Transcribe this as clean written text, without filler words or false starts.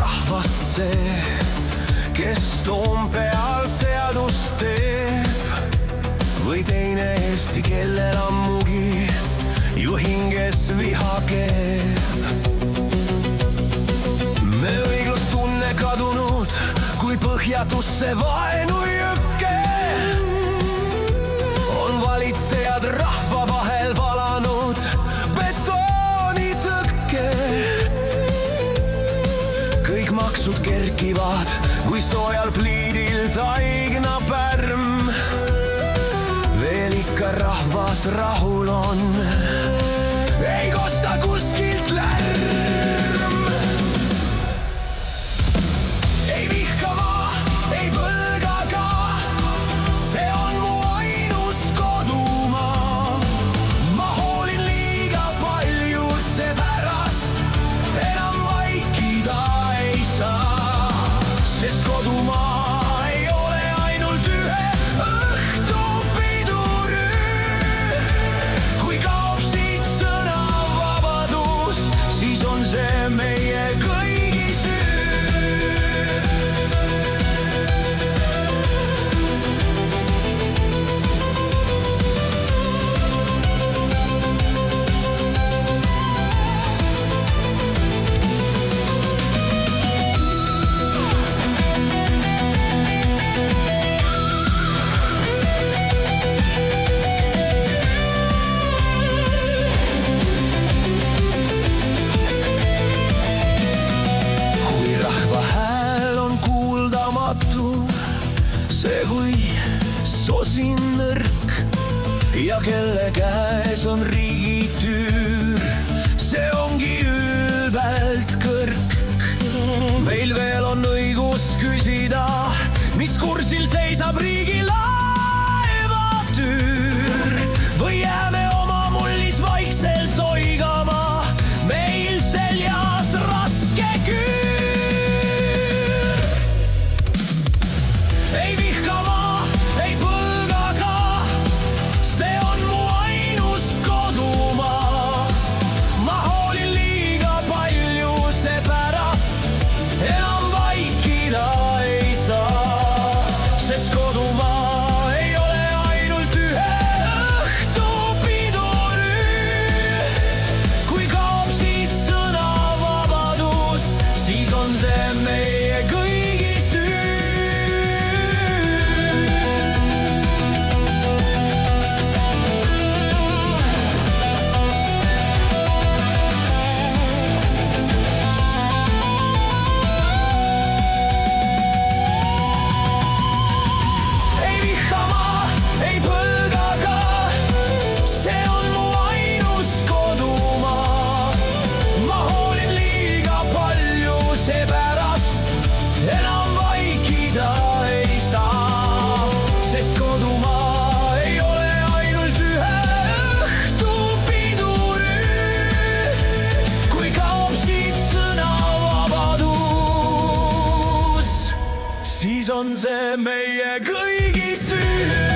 rahvast see, kes Toompeal seadust teeb, või teine Eesti, kellel ammugi ju hinges viha keeb. Me õiglustunne kadunud kui põhjatusse vaenujõkke, on valitsejad rahva vahel valanud betoonitõkke. Kõik maksud kerkivad kui soojal pliidil taigna pärm, veel ikka rahvas rahul on, ei kosta kuskilt lärm. Ei vihka ma, ei põlga ka, see on mu ainus kodumaa. Ma hoolin liiga palju, seepärast enam vaikida ei saa, sest kodumaa ei ole ainult ühe õhtu piduri. Kui kaob siit sõnavabadus, siis on see meie kõigi süü. See kui sosin nõrk ja kelle käes on riigi tüür, see ongi ülbelt kõrk. Meil veel on õigus küsida, mis kursil seisab riigi laevatüür, või jääme oma mullis vaikselt oigama, meil seljas raske küür. Ei vihka ma, ei põlga ka, see on mu ainus kodumaa. Ma hoolin liiga palju, seepärast enam vaikida ei saa, sest kodumaa ei ole ainult ühe õhtu piduri. Kui kaob siit sõnavabadus, siis on see meie kõigi süü. Siis on see meie kõigi süü.